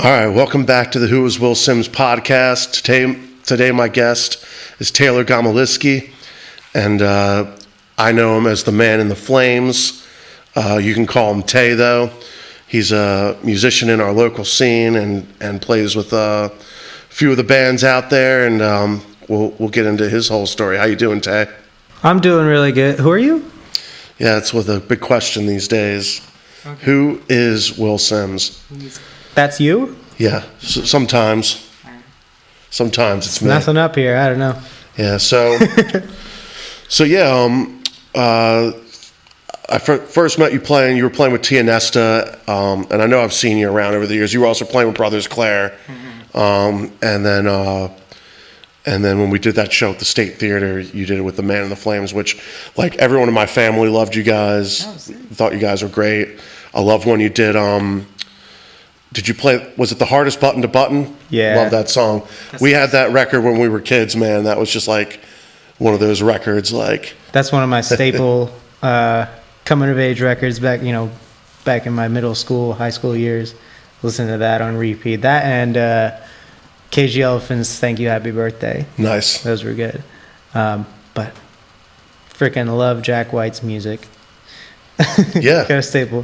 All right, welcome back to the Who is Will Sims podcast. Today my guest is Taylor Gomolisky, and I know him as the Man in the Flames. You can call him Tay, though. He's a musician in our local scene and plays with a few of the bands out there, and we'll get into his whole story. How you doing, Tay? I'm doing really good. Who are you? Yeah, it's with a big question these days. Okay. Who is Will Sims? That's you? Yeah, sometimes. Sometimes it's me. Nothing up here. I don't know. Yeah, so I first met you playing. You were playing with Tionesta, and I know I've seen you around over the years. You were also playing with Brothers Clair, and then when we did that show at the State Theater, you did it with the Man in the Flames, which, like, everyone in my family loved you guys. Thought you guys were great. I loved when you did. Did you play? Was it The Hardest Button to Button? Yeah. Love that song. We had that record when we were kids, man. That was just like one of those records. Like, that's one of my staple coming of age records back in my middle school, high school years. Listen to that on repeat. That and KG Elephant's Thank You, Happy Birthday. Nice. Those were good. But freaking love Jack White's music. Yeah. Kind of staple.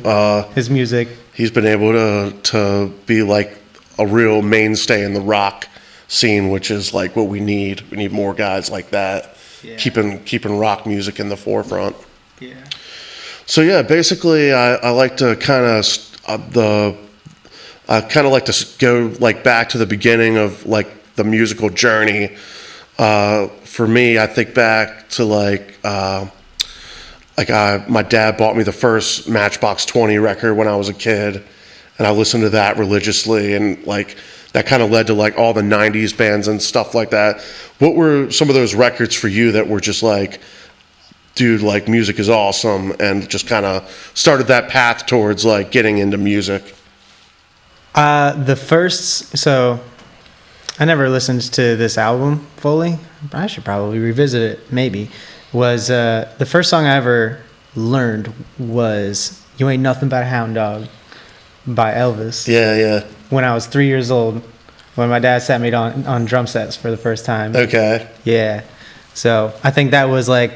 His music. He's been able to be like a real mainstay in the rock scene, which is like what we need. We need more guys like that, keeping rock music in the forefront. Yeah. So yeah, basically, I like to kind of like to go like back to the beginning of like the musical journey. For me, I think back to my dad bought me the first Matchbox 20 record when I was a kid, and I listened to that religiously, and like that kind of led to like all the 90s bands and stuff like that. What were some of those records for you that were just like, dude, like music is awesome, and just kind of started that path towards like getting into music? So I never listened to this album fully. I should probably revisit it, maybe. Was the first song I ever learned was You Ain't Nothing But a Hound Dog by Elvis. Yeah. When I was 3 years old, when my dad sat me on drum sets for the first time. Okay. Yeah. So I think that was like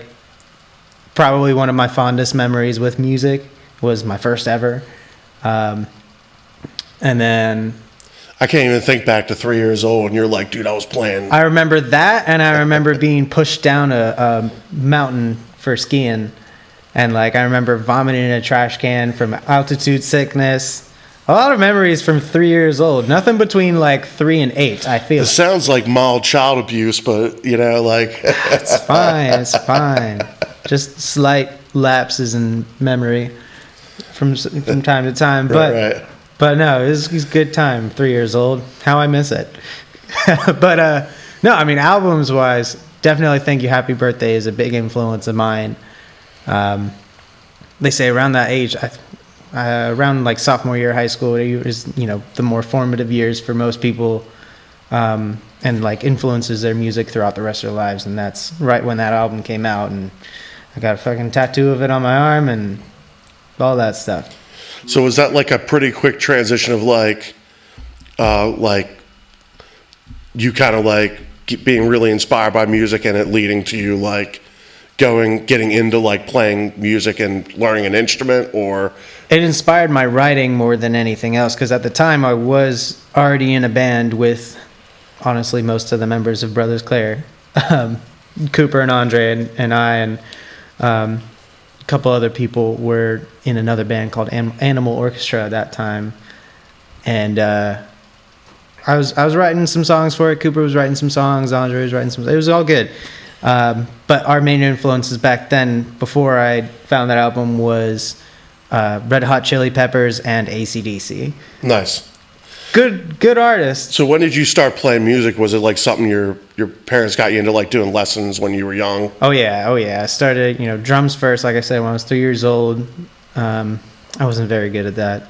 probably one of my fondest memories with music, was my first ever. And then I can't even think back to 3 years old, and you're like, dude, I was playing. I remember that, and I remember being pushed down a mountain for skiing, and like I remember vomiting in a trash can from altitude sickness. A lot of memories from 3 years old. Nothing between like 3 and 8, I feel. It sounds like mild child abuse, but like. It's fine. Just slight lapses in memory from time to time, Right. But no, it was a good time. 3 years old. How I miss it. But no, I mean, albums wise, definitely Thank You, Happy Birthday is a big influence of mine. They say around that age, around like sophomore year of high school, is the more formative years for most people, and like influences their music throughout the rest of their lives. And that's right when that album came out, and I got a fucking tattoo of it on my arm and all that stuff. So was that like a pretty quick transition of like you kind of like being really inspired by music and it leading to you like getting into like playing music and learning an instrument? Or it inspired my writing more than anything else, because at the time I was already in a band with honestly most of the members of Brothers Clair, Cooper and Andre and I, and a couple other people were in another band called Animal Orchestra at that time, and I was writing some songs for it. Cooper was writing some songs. Andre was writing some. It was all good. But our main influences back then, before I found that album, was Red Hot Chili Peppers and AC/DC. Nice. Good artists. So when did you start playing music? Was it like something your parents got you into, like doing lessons when you were young? Oh yeah. I started, drums first, like I said, when I was 3 years old. I wasn't very good at that.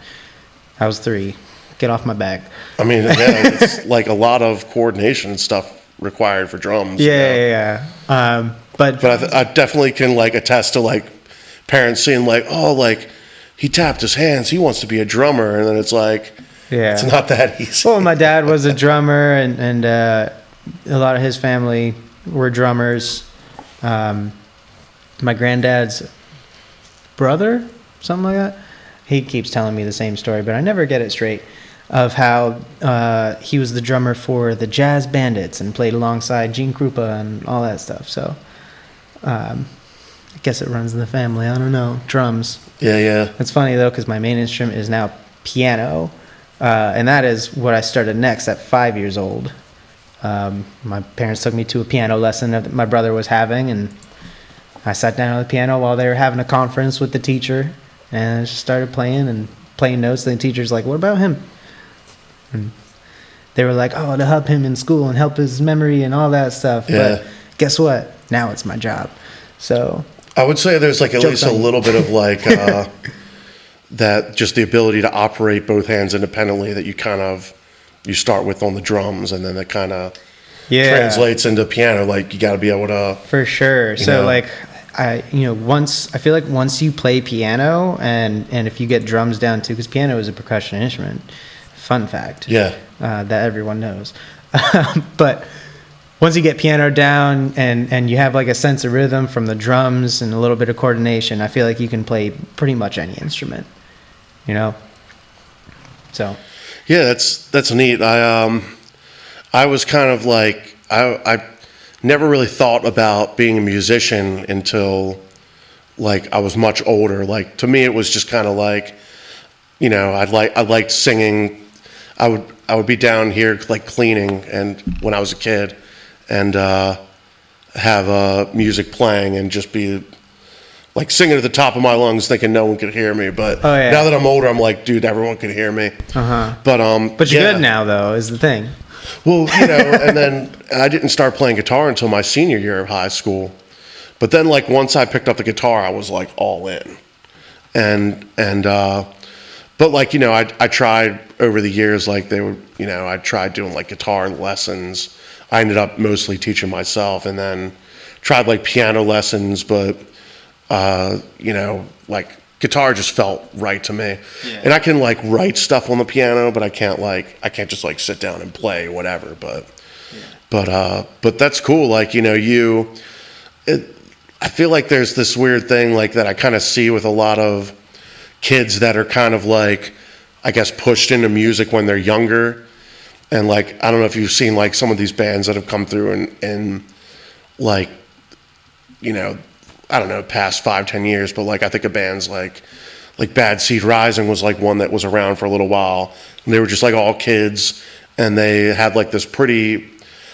I was 3. Get off my back. I mean, yeah, it's like a lot of coordination and stuff required for drums. Yeah. But I definitely can like attest to like parents seeing like, oh, like he tapped his hands, he wants to be a drummer, and then it's like, Yeah. It's not that easy. Well, my dad was a drummer, and a lot of his family were drummers. My granddad's brother, something like that. He keeps telling me the same story, but I never get it straight, of how he was the drummer for the Jazz Bandits and played alongside Gene Krupa and all that stuff. So I guess it runs in the family. I don't know. Drums. Yeah. It's funny, though, because my main instrument is now piano, and that is what I started next at 5 years old. My parents took me to a piano lesson that my brother was having, and I sat down at the piano while they were having a conference with the teacher, and I just started playing notes. And the teacher's like, "What about him?" And they were like, "Oh, to help him in school and help his memory and all that stuff." Yeah. But guess what? Now it's my job. So I would say there's like at Joke's least a on you. little bit of like that, just the ability to operate both hands independently that you start with on the drums, and then it kind of translates into piano. Like you got to be able to. For sure. So know. like I feel like once you play piano and if you get drums down too, because piano is a percussion instrument. Fun fact. Yeah. That everyone knows. But once you get piano down and you have like a sense of rhythm from the drums and a little bit of coordination, I feel like you can play pretty much any instrument. So. Yeah, that's neat. I was kind of like I never really thought about being a musician until like I was much older. Like to me, it was just kind of like, I liked singing. I would be down here like cleaning and when I was a kid, and have music playing and just be like singing at the top of my lungs, thinking no one could hear me. But now that I'm older, I'm like, dude, everyone can hear me. But you're good now, though, is the thing. Well, and then I didn't start playing guitar until my senior year of high school. But then, like, once I picked up the guitar, I was like all in. But like, I tried over the years, like I tried doing like guitar lessons. I ended up mostly teaching myself, and then tried like piano lessons, but like guitar just felt right to me. Yeah. And I can like write stuff on the piano, but I can't just like sit down and play whatever. But that's cool. Like, I feel like there's this weird thing like that I kind of see with a lot of kids that are kind of like, I guess, pushed into music when they're younger. And like, I don't know if you've seen like some of these bands that have come through and like, I don't know, past 5-10 years, but like I think of bands like Bad Seed Rising was like one that was around for a little while, and they were just like all kids, and they had like this pretty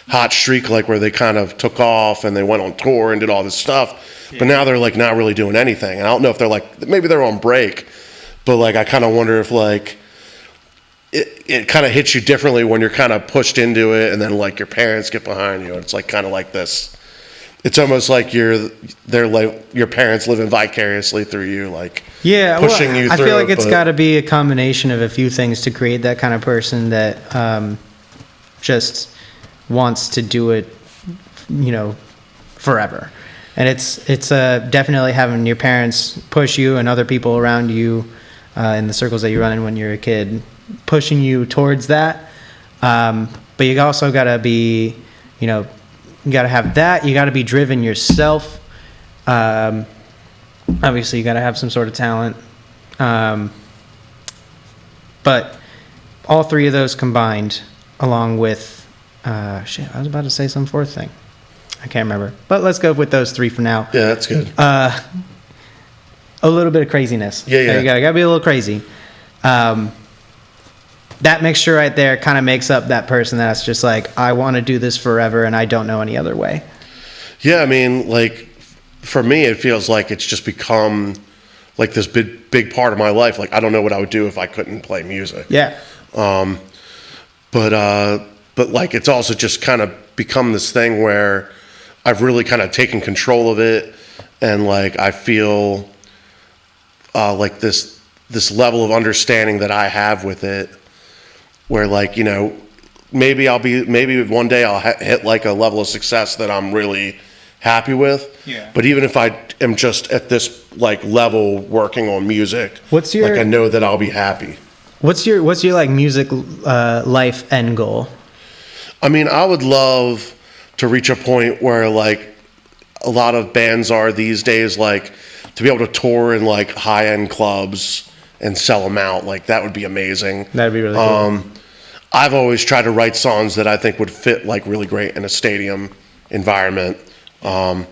hot streak, like where they kind of took off and they went on tour and did all this stuff. Yeah. But now they're like not really doing anything. And I don't know if they're like, maybe they're on break, but like I kind of wonder if like it kind of hits you differently when you're kind of pushed into it, and then like your parents get behind you. It's like kind of like this. It's almost like they're like your parents living vicariously through you, like pushing you through. I feel like it's got to be a combination of a few things to create that kind of person that just wants to do it, forever. And it's definitely having your parents push you and other people around you in the circles that you run in when you're a kid, pushing you towards that. But you also got to be, you got to have that. You got to be driven yourself. Obviously, you got to have some sort of talent. But all three of those combined, along with... I was about to say some fourth thing. I can't remember. But let's go with those three for now. Yeah, that's good. A little bit of craziness. Yeah. There you go. You got to be a little crazy. That mixture right there kind of makes up that person that's just like, I want to do this forever and I don't know any other way. Yeah, I mean, like, for me, it feels like it's just become like this big part of my life. Like, I don't know what I would do if I couldn't play music. Yeah. But like, it's also just kind of become this thing where I've really kind of taken control of it, and like I feel like this level of understanding that I have with it, where like, maybe one day I'll hit like a level of success that I'm really happy with. Yeah. But even if I am just at this like level working on music, I know that I'll be happy. What's your like music life end goal? I mean, I would love to reach a point where like a lot of bands are these days, like to be able to tour in like high-end clubs and sell them out. Like that would be amazing. That'd be really cool. I've always tried to write songs that I think would fit like really great in a stadium environment. That's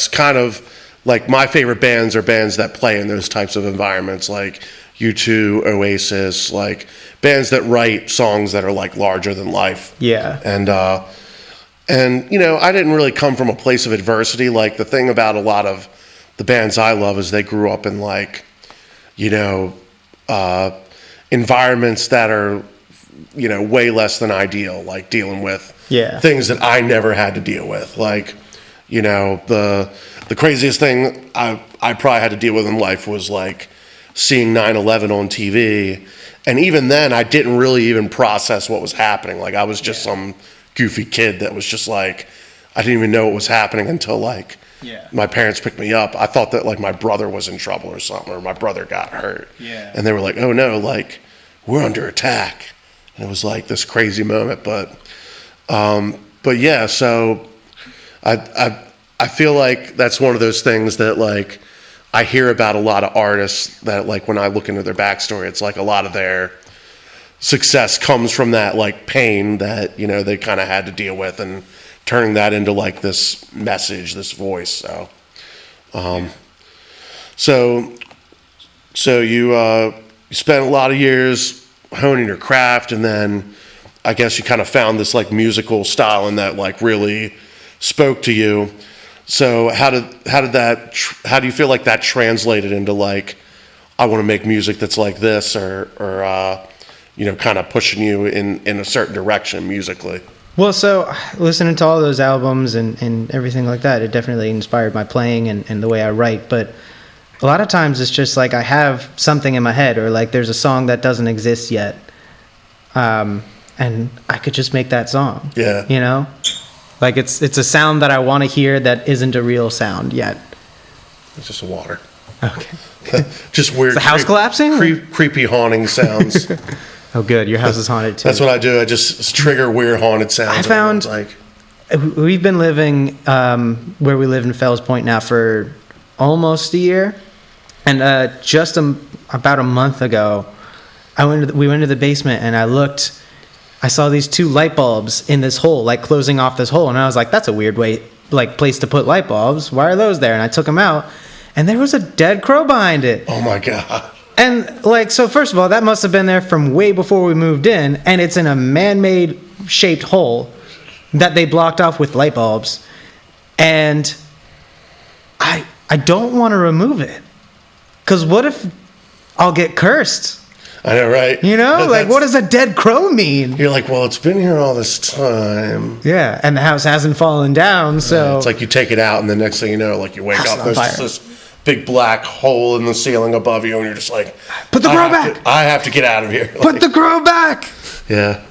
kind of like my favorite bands are bands that play in those types of environments, like U2, Oasis, like bands that write songs that are like larger than life. Yeah. And you know, I didn't really come from a place of adversity. Like the thing about a lot of the bands I love is they grew up in like, you know, environments that are, you know, way less than ideal, like dealing with things that I never had to deal with. Like, you know, the craziest thing I probably had to deal with in life was like seeing 9/11 on TV. And even then I didn't really even process what was happening. Like I was just some goofy kid that was just like, I didn't even know what was happening until like my parents picked me up. I thought that like my brother was in trouble or something, or my brother got hurt. And they were like, oh no, like we're under attack. And it was like this crazy moment. But yeah, so I feel like that's one of those things that like I hear about a lot of artists that like when I look into their backstory, it's like a lot of their success comes from that like pain that, you know, they kind of had to deal with and turning that into like this message, this voice. So you spent a lot of years honing your craft, and then I guess you kind of found this like musical style and that like really spoke to you. So how do you feel like that translated into like, I want to make music that's like this, or you know, kind of pushing you in a certain direction musically? Well, so listening to all those albums and everything like that, it definitely inspired my playing and the way I write. But a lot of times it's just like I have something in my head, or like there's a song that doesn't exist yet. And I could just make that song. Yeah. You know? Like it's a sound that I want to hear that isn't a real sound yet. It's just water. Okay. Just weird. Is the house collapsing? Creepy haunting sounds. Oh, good. Your house is haunted too. That's what I do. I just trigger weird haunted sounds. I found like we've been living where we live in Fells Point now for almost a year, and just about a month ago, we went to the basement and I saw these two light bulbs in this hole, like closing off this hole, and I was like, that's a weird place to put light bulbs. Why are those there? And I took them out, and there was a dead crow behind it. Oh my God. And like, so first of all, that must have been there from way before we moved in, and it's in a man-made shaped hole that they blocked off with light bulbs. And I don't want to remove it, because what if I'll get cursed? I know, right? You know, like what does a dead crow mean? You're like, well, it's been here all this time. Yeah, and the house hasn't fallen down, so it's like you take it out, and the next thing you know, like you wake up, there's just this big black hole in the ceiling above you, and you're just like, put the crow back. I have to get out of here. Put the crow back. Yeah.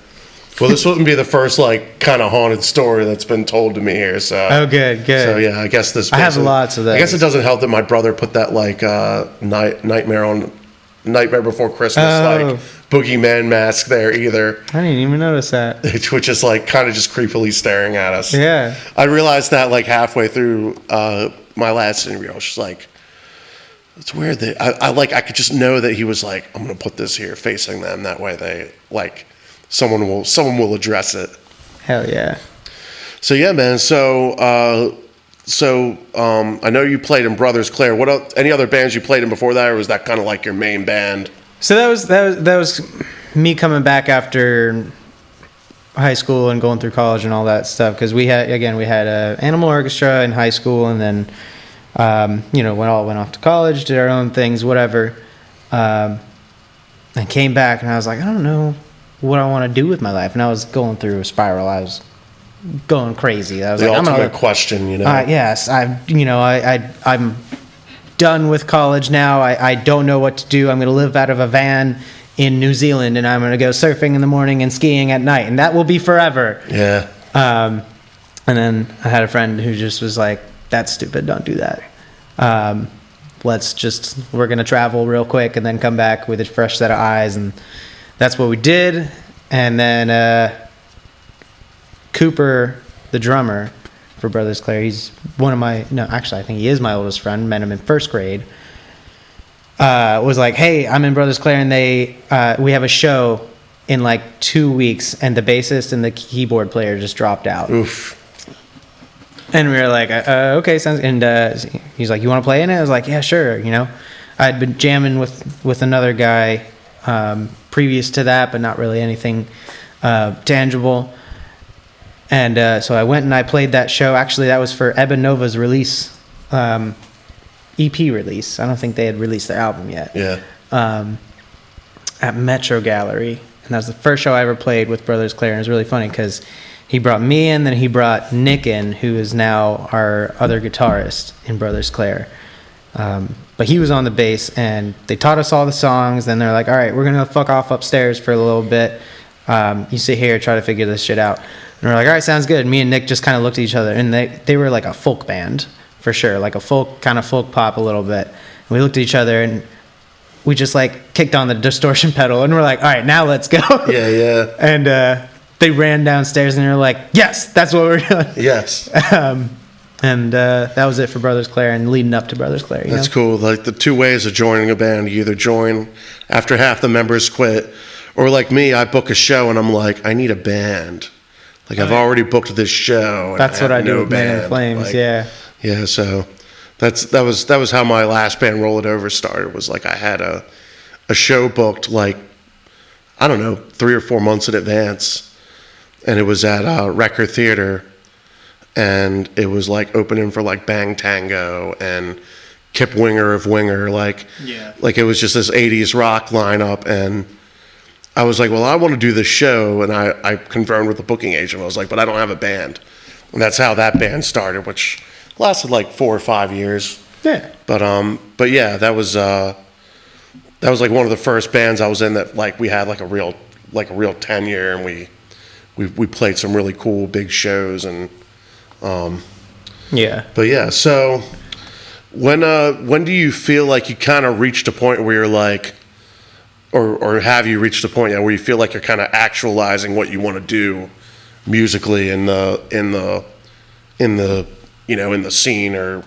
Well, this wouldn't be the first like kind of haunted story that's been told to me here. So oh, good. So yeah, I guess this. I have lots of that. I guess it doesn't help that my brother put that like Nightmare Before Christmas like boogeyman mask there either. I didn't even notice that. Which is like kind of just creepily staring at us. Yeah. I realized that like halfway through my last interview. I was just like, it's weird that I could just know that he was like, I'm gonna put this here facing them, that way they like someone will address it. Hell yeah. So yeah, man. So I know you played in Brothers Clair. What else, any other bands you played in before that, or was that kind of like your main band? So that was me coming back after high school and going through college and all that stuff, because we had a animal orchestra in high school, and then we all went off to college, did our own things, whatever, and came back, and I was like, I don't know what I want to do with my life, and I was going through a spiral. I was going crazy. I was the like, ultimate question, you know. Yes, I'm done with college now. I don't know what to do. I'm going to live out of a van in New Zealand, and I'm going to go surfing in the morning and skiing at night, and that will be forever. Yeah. And then I had a friend who just was like, that's stupid, don't do that. we're going to travel real quick and then come back with a fresh set of eyes. And that's what we did. And then Cooper, the drummer for Brothers Clair, he's I think he is my oldest friend, met him in first grade, was like, hey, I'm in Brothers Clair, and we have a show in like 2 weeks, and the bassist and the keyboard player just dropped out. Oof. And we were like, okay, sounds. And he's like, you want to play in it? I was like, yeah, sure. I'd been jamming with another guy previous to that, but not really anything tangible. And so I went and I played that show. Actually, that was for Ebon Nova's release, EP release. I don't think they had released their album yet. Yeah. At Metro Gallery. And that was the first show I ever played with Brothers Clair. And it was really funny because he brought me in, then he brought Nick in, who is now our other guitarist in Brothers Clair. But he was on the bass, and they taught us all the songs. Then they're like, all right, we're going to fuck off upstairs for a little bit. You sit here, try to figure this shit out. And we're like, all right, sounds good. Me and Nick just kind of looked at each other, and they were like a folk band, for sure, like a folk pop a little bit. And we looked at each other, and we just like kicked on the distortion pedal, and we're like, all right, now let's go. Yeah. And they ran downstairs, and they're like, yes, that's what we're doing. Yes. And that was it for Brothers Clair and leading up to Brothers Clair. That's cool. Like the two ways of joining a band, you either join after half the members quit, or like me, I book a show and I'm like, I need a band. Like I've already booked this show. And that's what I do with Man in Flames. Like, yeah. Yeah. So that was how my last band, Roll It Over, started. Was like I had a show booked like, I don't know, 3 or 4 months in advance, and it was at Record Theater. And it was like opening for like Bang Tango and Kip Winger of Winger, like it was just this 80s rock lineup. And I was like, well, I want to do this show, and I confirmed with the booking agent. I was like, but I don't have a band, and that's how that band started, which lasted like 4 or 5 years. Yeah. But yeah, that was like one of the first bands I was in that like we had like a real tenure, and we played some really cool big shows and. But yeah, so when do you feel like you kind of reached a point where you're like, or have you reached a point yet where you feel like you're kind of actualizing what you want to do musically in the scene or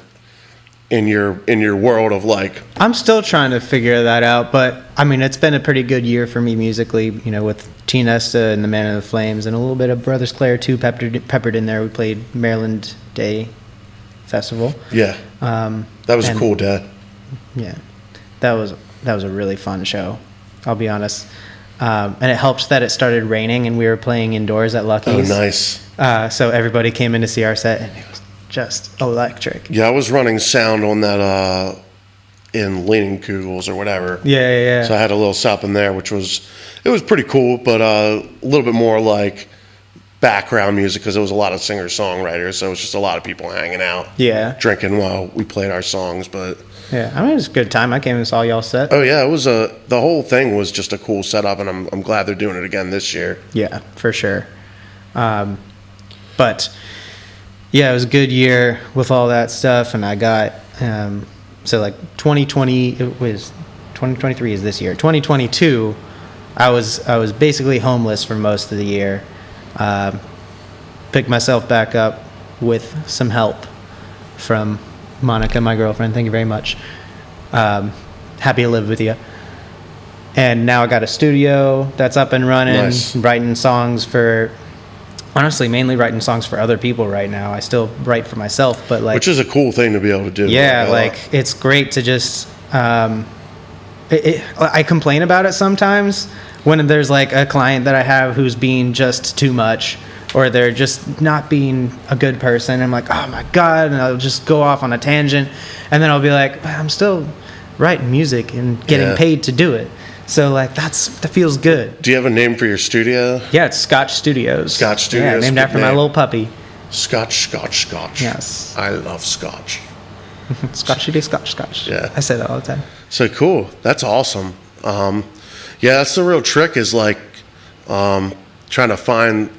in your world of like? I'm still trying to figure that out, but I mean, it's been a pretty good year for me musically, with Tionesta and the Man in the Flames and a little bit of Brothers Clair too peppered in there. We played Maryland Day Festival. Yeah. That was a cool day. Yeah. That was a really fun show, I'll be honest. And it helped that it started raining and we were playing indoors at Lucky's. Oh, nice. So everybody came in to see our set, and it was just electric. Yeah, I was running sound on that in Leaning Kugels or whatever. Yeah. So I had a little setup in there, which was pretty cool, but a little bit more like background music because there was a lot of singer-songwriters, so it was just a lot of people hanging out, drinking while we played our songs. But yeah, I mean, it was a good time. I came and saw y'all set. Oh yeah, it was the whole thing was just a cool setup, and I'm glad they're doing it again this year. Yeah, for sure. But yeah, it was a good year with all that stuff, and I got so like 2020, it was 2023 is this year. 2022, I was basically homeless for most of the year. Picked myself back up with some help from Monica, my girlfriend. Thank you very much. Happy to live with you. And now I got a studio that's up and running. Nice. Writing songs mainly writing songs for other people right now. I still write for myself, but like, which is a cool thing to be able to do. Yeah, like it's great to just. I complain about it sometimes when there's like a client that I have who's being just too much, or they're just not being a good person. I'm like, oh my God, and I'll just go off on a tangent, and then I'll be like, I'm still writing music and getting paid to do it. So like that feels good. Do you have a name for your studio? Yeah, it's Scotch Studios. Scotch Studios. Yeah, named after my little puppy. Scotch. Yes. I love Scotch. Scotch. Yeah. I say that all the time. So cool. That's awesome. Yeah, that's the real trick is like trying to find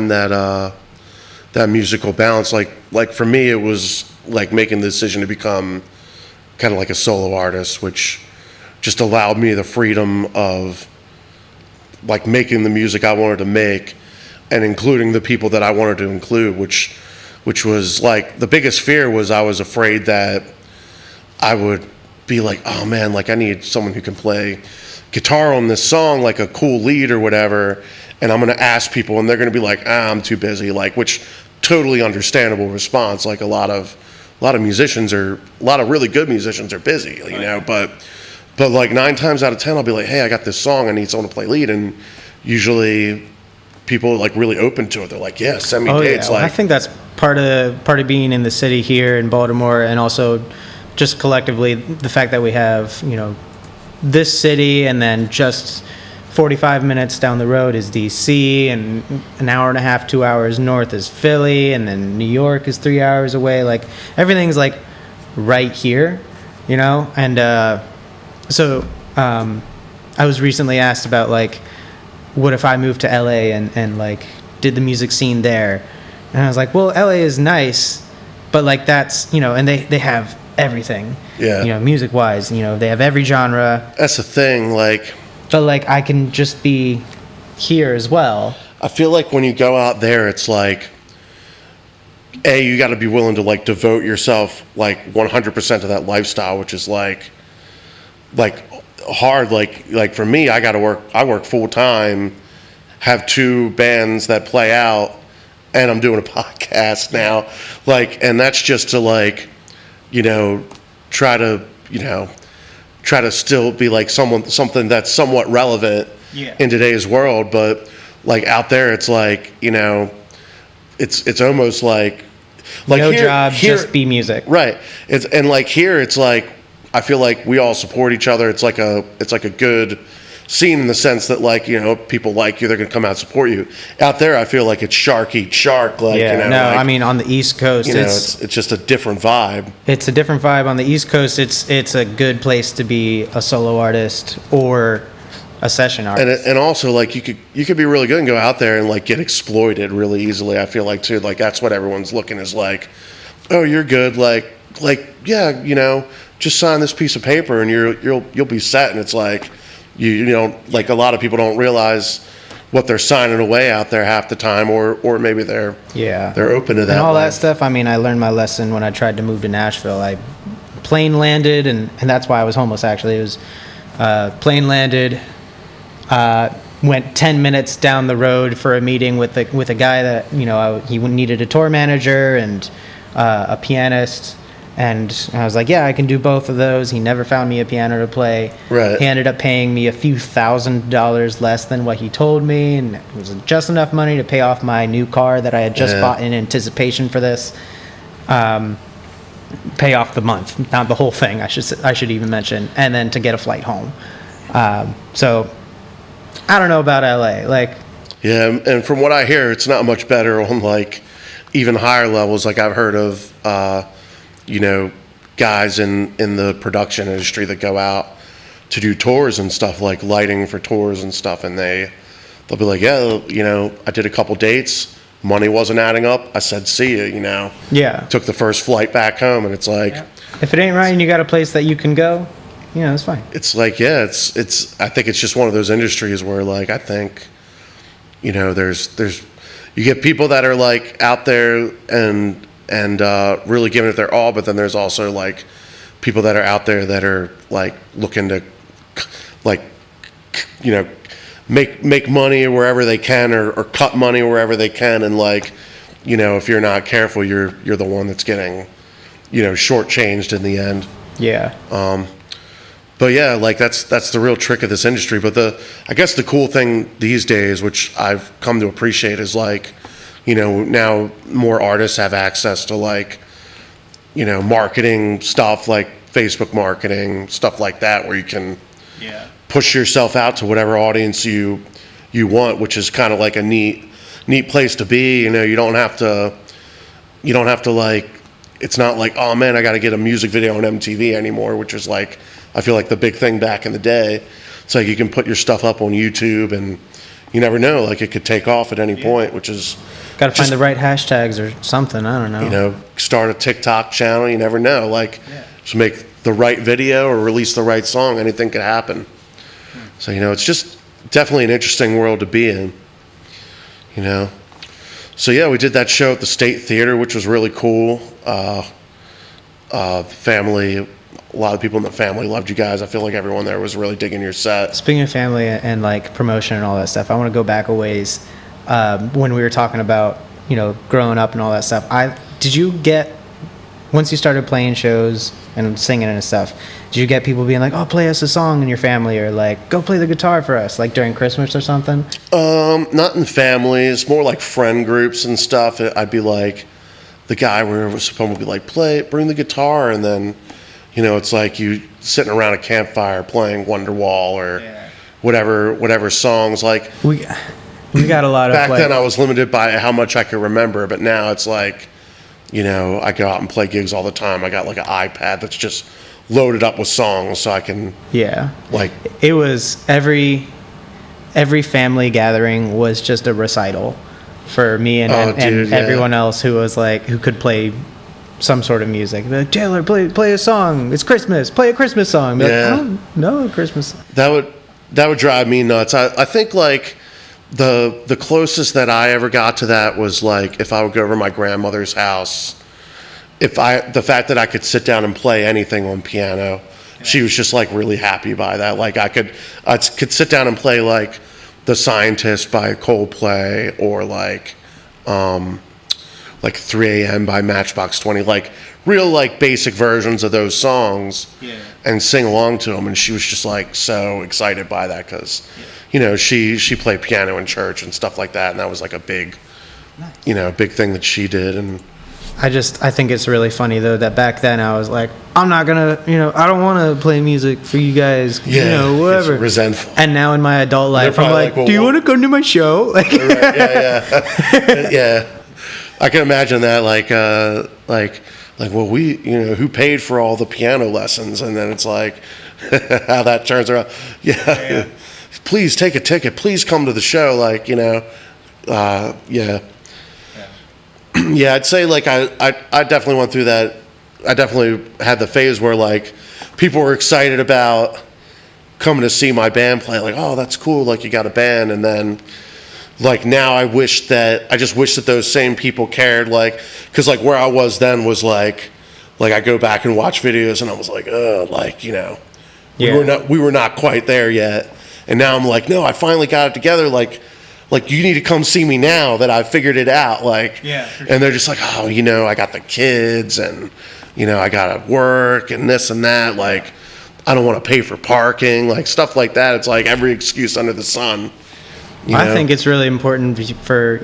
that musical balance. Like for me, it was like making the decision to become kind of like a solo artist, which just allowed me the freedom of like making the music I wanted to make and including the people that I wanted to include, which was like the biggest fear was I was afraid that I would be like, oh man, like I need someone who can play guitar on this song, like a cool lead or whatever, and I'm going to ask people and they're going to be like, I'm too busy, like, which totally understandable response. Like a lot of musicians are, a lot of really good musicians are busy, you know, but like 9 times out of 10, I'll be like, hey, I got this song, I need someone to play lead, and usually people are like really open to it. They're like, yeah, send me dates. Well, like, I think that's part of being in the city here in Baltimore, and also just collectively the fact that we have, you know, this city, and then just 45 minutes down the road is DC, and an hour and a half, 2 hours north is Philly, and then New York is 3 hours away. Like everything's like right here, you know. And so I was recently asked about like, what if I moved to LA and like did the music scene there? And I was like, well, LA is nice, but like that's, you know, and they have everything, yeah, you know, music wise, you know, they have every genre. that's the thing, like, But like I can just be here as well. I feel like when you go out there, it's like, you got to be willing to like devote yourself like 100% to that lifestyle, which is like hard. Like for me, I work full time, have 2 bands that play out, and I'm doing a podcast now. Like, and that's just to like, you know, try to still be like something that's somewhat relevant in today's world. But like out there, it's like, you know, it's almost like No here, job, just be music. right? And like here, it's like I feel like we all support each other. It's like a good scene in the sense that like, you know, people like you, they're gonna come out and support you. Out there, I feel like it's shark eat shark. Like, Yeah, you know, no, like, I mean on the East Coast, you know, it's just a different vibe. it's a different vibe. On the East Coast, it's a good place to be a solo artist or a session artist. And also like you could be really good and go out there and like get exploited really easily. I feel like too, like that's what everyone's looking is like, oh, you're good, like yeah, you know, just sign this piece of paper and you'll be set. And it's like you know, like a lot of people don't realize what they're signing away out there half the time, or maybe they're open to that. And all life. that stuff. I mean, I learned my lesson when I tried to move to Nashville. I plane landed, and that's why I was homeless. Actually, it was plane landed. Went 10 minutes down the road for a meeting with a guy that, you know, he needed a tour manager and a pianist. And I was like, yeah, I can do both of those. He never found me a piano to play. Right. He ended up paying me a few $1,000s less than what he told me, and it was just enough money to pay off my new car that I had just bought in anticipation for this. Pay off the month, not the whole thing. I should even mention, and then to get a flight home. So I don't know about LA. Like, yeah, and from what I hear, it's not much better on like even higher levels. Like I've heard of. You know, guys in the production industry that go out to do tours and stuff, like lighting for tours and stuff, and they'll be like, yeah, you know, I did a couple dates, money wasn't adding up, I said see you, you know. Yeah. Took the first flight back home, and it's like, if it ain't right and you got a place that you can go, you know, it's fine. It's like, yeah, it's I think it's just one of those industries where like I think, you know, there's you get people that are like out there and really giving it their all, but then there's also like people that are out there that are like looking to like, you know, make money wherever they can, or cut money wherever they can, and like, you know, if you're not careful, you're the one that's getting, you know, shortchanged in the end. Yeah. But yeah, like that's the real trick of this industry. But I guess the cool thing these days, which I've come to appreciate, is like, you know, now more artists have access to like, you know, marketing stuff like Facebook marketing, stuff like that, where you can push yourself out to whatever audience you want, which is kind of like a neat place to be. You know, you don't have to like, it's not like, oh man, I got to get a music video on MTV anymore, which is like, I feel like the big thing back in the day. It's like you can put your stuff up on YouTube, and you never know, like it could take off at any point, which is... Got to find the right hashtags or something. I don't know. You know, start a TikTok channel. You never know. Like, just make the right video or release the right song, anything could happen. So, it's just definitely an interesting world to be in, So, yeah, we did that show at the State Theater, which was really cool. Family, a lot of people in the family loved you guys. I feel like everyone there was really digging your set. Speaking of family and like promotion and all that stuff, I want to go back a ways when we were talking about, growing up and all that stuff. Did you get, once you started playing shows and singing and stuff, did you get people being like, oh, play us a song in your family, or like, go play the guitar for us, like during Christmas or something? Not in families, more like friend groups and stuff. I'd be like, the guy where was supposed to be like, bring the guitar, and then, it's like you sitting around a campfire playing Wonderwall or whatever songs. Like we got a lot of back then. I was limited by how much I could remember, but now it's like, I go out and play gigs all the time. I got like an iPad that's just loaded up with songs, so I can like. It was every family gathering was just a recital for me and everyone else who was like, who could play some sort of music. Like, Taylor, play a song. It's Christmas. Play a Christmas song. Like, oh, no, Christmas. That would drive me nuts. I think like the closest that I ever got to that was like if I would go over to my grandmother's house. The fact that I could sit down and play anything on piano, she was just like really happy by that. Like I could sit down and play like The Scientist by Coldplay, or like 3 a.m. by Matchbox 20, like real like basic versions of those songs, and sing along to them. And she was just like so excited by that because, she played piano in church and stuff like that, and that was like a big, big thing that she did. And I think it's really funny though that back then I was like, I'm not gonna, I don't want to play music for you guys, whatever. It's resentful. And now in my adult life, I'm like, well, do you want to come to my show? Like, yeah. I can imagine that, like, well, we, who paid for all the piano lessons, and then it's like, how that turns around. Yeah. Please take a ticket. Please come to the show. Like, Yeah, I'd say like I definitely went through that. I definitely had the phase where like people were excited about coming to see my band play. Like, oh, that's cool. Like you got a band, and then like now I just wish that those same people cared. Like, because like where I was then was like I go back and watch videos, and I was like, oh, like we were not quite there yet. And now I'm like, no, I finally got it together. Like you need to come see me now that I figured it out. Like, for sure. And they're just like, oh, I got the kids, and I gotta work and this and that. Like, I don't want to pay for parking, like stuff like that. It's like every excuse under the sun. I think it's really important for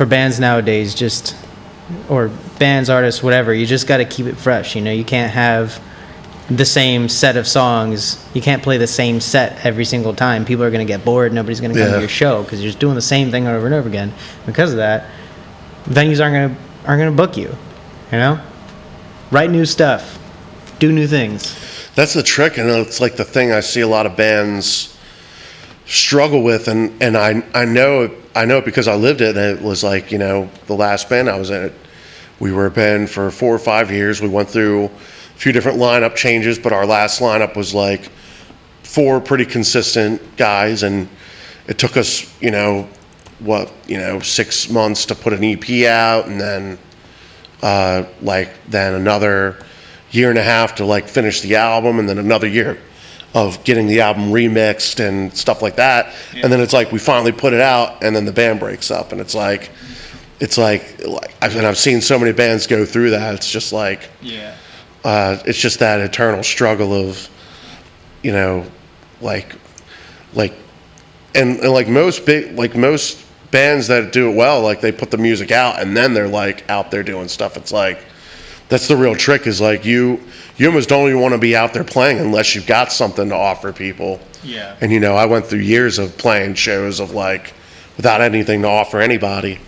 bands nowadays, or bands, artists, whatever. You just got to keep it fresh. You can't have the same set of songs. You can't play the same set every single time. People are going to get bored. Nobody's going to come to your show because you're just doing the same thing over and over again. Because of that, venues aren't going to book you. Write new stuff, do new things. That's the trick, and it's like the thing I see a lot of bands struggle with, and I know it because I lived it. And it was like the last band I was in. We were a band for 4 or 5 years. We went through a few different lineup changes, but our last lineup was like 4 pretty consistent guys, and it took us 6 months to put an EP out, and then then another year and a half to like finish the album, and then another year of getting the album remixed and stuff like that. And then it's like we finally put it out, and then the band breaks up, and it's like I've seen so many bands go through that. It's just like it's just that eternal struggle of like most bands that do it well, like they put the music out and then they're like out there doing stuff. It's like that's the real trick, is like you almost don't even want to be out there playing unless you've got something to offer people. And I went through years of playing shows of like without anything to offer anybody,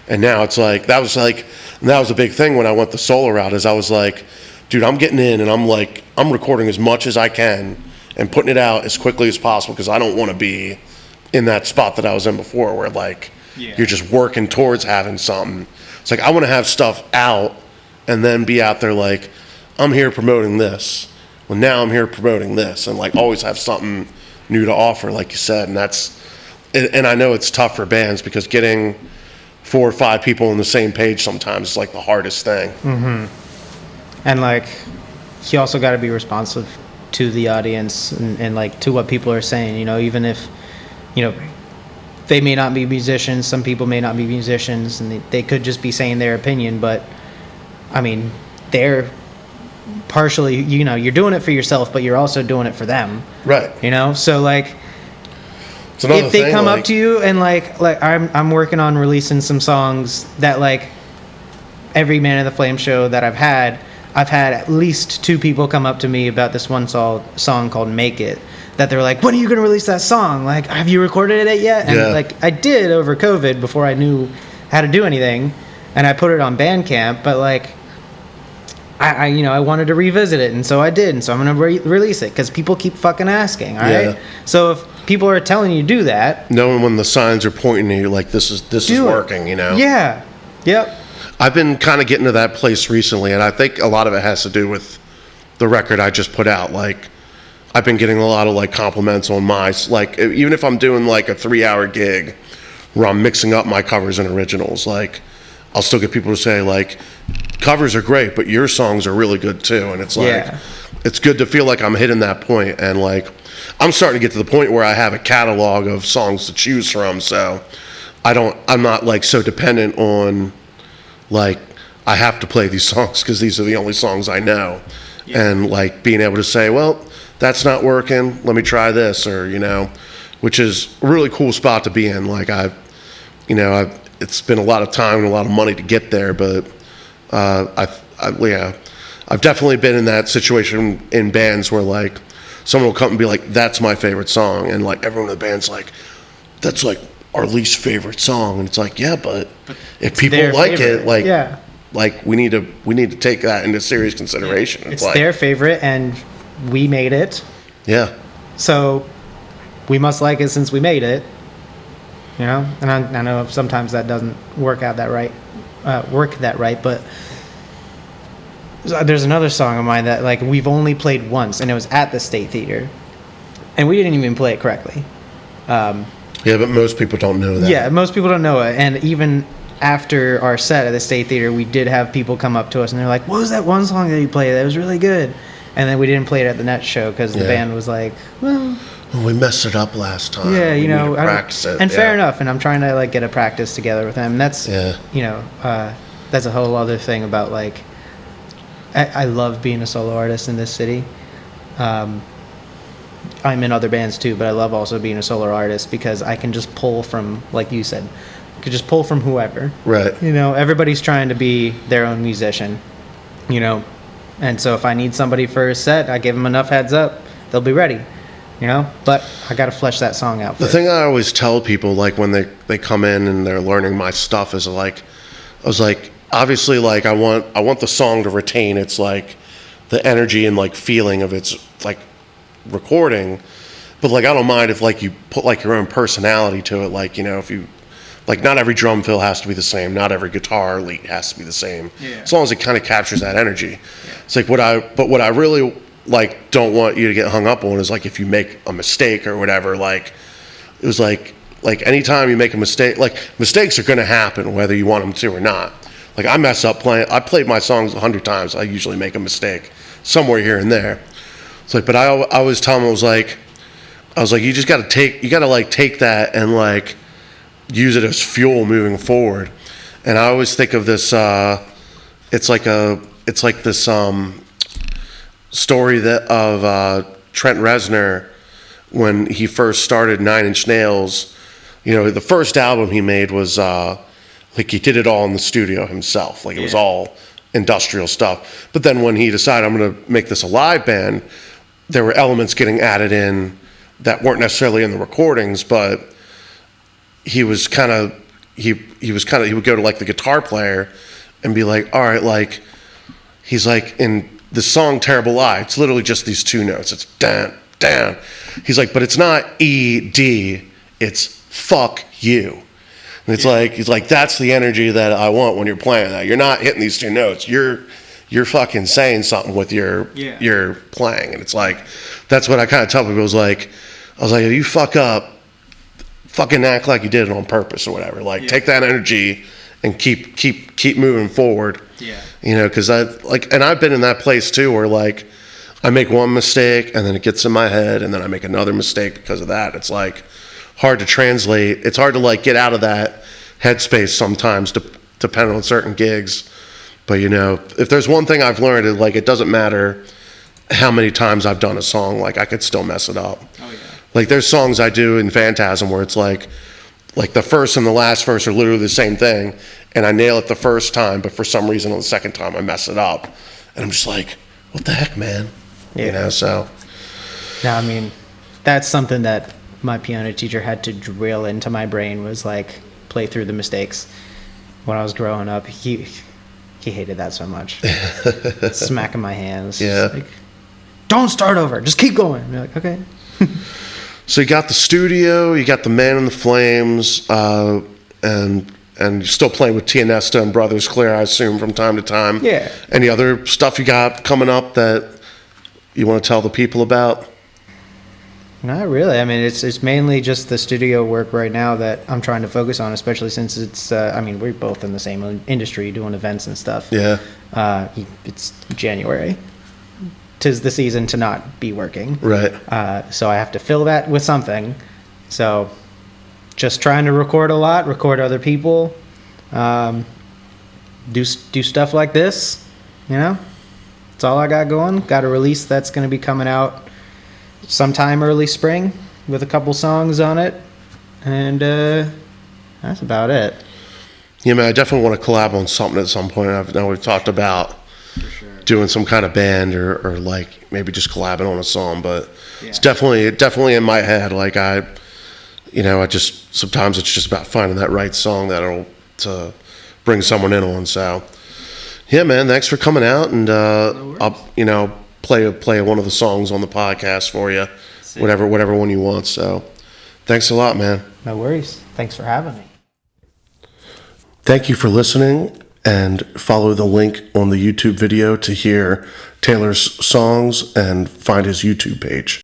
and now it's like that was a big thing when I went the solo route. Is I was like, dude, I'm getting in and I'm recording as much as I can and putting it out as quickly as possible, because I don't want to be in that spot that I was in before where like you're just working towards having something. It's like I want to have stuff out and then be out there like, I'm here promoting this. Well, now I'm here promoting this, and like always have something new to offer, like you said. And I know it's tough for bands because getting 4 or 5 people on the same page sometimes is like the hardest thing. And like, you also got to be responsive to the audience and like to what people are saying, you know, even if, you know, they may not be musicians, some people may not be musicians, and they could just be saying their opinion, but I mean, they're partially, you know, you're doing it for yourself, but you're also doing it for them. Right. You know? So like, It's another if they thing, come like, up to you and like I'm working on releasing some songs that like every Man of the Flame show that I've had at least 2 people come up to me about this one song called Make It, that they're like, when are you going to release that song? Like, have you recorded it yet? And like, I did over COVID before I knew how to do anything, and I put it on Bandcamp, but like, I you know, I wanted to revisit it, and so I did, and so I'm going to release it, because people keep fucking asking, all right? So if people are telling you to do that, knowing when the signs are pointing to you, like, this is working, you know? Yeah. Yep. I've been kind of getting to that place recently, and I think a lot of it has to do with the record I just put out. Like, I've been getting a lot of like compliments on my, like, even if I'm doing like a 3-hour gig where I'm mixing up my covers and originals, like, I'll still get people to say like, covers are great, but your songs are really good too. And it's like, it's good to feel like I'm hitting that point, and like, I'm starting to get to the point where I have a catalog of songs to choose from, so I'm not like so dependent on like, I have to play these songs because these are the only songs I know. And like being able to say, well, that's not working, let me try this, or, you know, which is a really cool spot to be in. Like, it's been a lot of time and a lot of money to get there, but I've definitely been in that situation in bands where like someone will come and be like, that's my favorite song, and like everyone in the band's like, that's like our least favorite song, and it's like, yeah, but if people like favorite. It, like, like we need to take that into serious consideration. It's like, their favorite, and we made it. Yeah. So we must like it since we made it. You know, and I know sometimes that doesn't work that right, but there's another song of mine that like we've only played once, and it was at the State Theater, and we didn't even play it correctly. Yeah, but most people don't know that. Yeah, most people don't know it. And even after our set at the State Theater, we did have people come up to us, and they're like, what was that one song that you played? That was really good. And then we didn't play it at the next show because the band was like, well, we messed it up last time. Yeah, you know. Practice it. And fair enough. And I'm trying to like get a practice together with them. And that's, you know, that's a whole other thing about like, I love being a solo artist in this city. I'm in other bands too, but I love also being a solo artist because I can just pull from, like you said, I could just pull from whoever. Right. You know, everybody's trying to be their own musician, you know, and so if I need somebody for a set, I give them enough heads up, they'll be ready, you know, but I got to flesh that song out first. The thing I always tell people, like when they come in and they're learning my stuff, is like, I was like, obviously, like I want the song to retain its like the energy and like feeling of its like recording, but like I don't mind if like you put like your own personality to it, like, you know, if you like, not every drum fill has to be the same, not every guitar lead has to be the same, as long as it kind of captures that energy. It's like what I really like don't want you to get hung up on is like if you make a mistake or whatever, like it was like anytime you make a mistake, like mistakes are going to happen whether you want them to or not. Like I mess up playing, I played my songs 100 times, I usually make a mistake somewhere here and there. It's like, but I always tell them, I was like, you just got to take that and like use it as fuel moving forward. And I always think of this, it's like this story of Trent Reznor when he first started 9 Inch Nails. You know, the first album he made was like he did it all in the studio himself. Like it was all industrial stuff. But then when he decided, I'm going to make this a live band, there were elements getting added in that weren't necessarily in the recordings, but he would go to like the guitar player and be like, all right, like, he's like, in the song Terrible Lie, it's literally just these 2 notes. It's down, down. He's like, but it's not E, D, it's fuck you. And it's like, he's like, that's the energy that I want when you're playing that. You're not hitting these 2 notes. You're you're fucking saying something with your playing. And it's like, that's what I kind of tell people. I was like, if you fuck up, fucking act like you did it on purpose or whatever. Like, take that energy and keep moving forward. Yeah. You know, because and I've been in that place too, where like I make one mistake and then it gets in my head, and then I make another mistake because of that. It's like hard to translate. It's hard to like get out of that headspace sometimes, depending on certain gigs. But you know, if there's one thing I've learned, is like it doesn't matter how many times I've done a song, like I could still mess it up. Oh yeah. Like there's songs I do in Phantasm where it's like the first and the last verse are literally the same thing, and I nail it the first time, but for some reason on the second time I mess it up, and I'm just like, what the heck, man? Yeah. You know, so. No, I mean, that's something that my piano teacher had to drill into my brain, was like play through the mistakes. When I was growing up, he hated that so much. Smacking my hands. Yeah. Like, don't start over. Just keep going. And you're like, okay. So you got the studio, you got the Man in the Flames, and you're still playing with Tionesta and Brothers Clair, I assume, from time to time. Yeah. Any other stuff you got coming up that you want to tell the people about? Not really. I mean, it's mainly just the studio work right now that I'm trying to focus on, especially since it's, I mean, we're both in the same industry doing events and stuff. Yeah. It's January. 'Tis the season to not be working. Right. So I have to fill that with something. So just trying to record a lot, record other people, do stuff like this, you know? That's all I got going. Got a release that's going to be coming out sometime early spring with a couple songs on it. And that's about it. Yeah, man, I definitely want to collab on something at some point. I know we've talked about doing some kind of band or like maybe just collabing on a song, but it's definitely in my head. Like sometimes it's just about finding that right song that'll to bring someone in on. So yeah, man, thanks for coming out, and I'll play one of the songs on the podcast for you, whatever one you want. So thanks a lot, man. No worries. Thanks for having me. Thank you for listening, and follow the link on the YouTube video to hear Taylor's songs and find his YouTube page.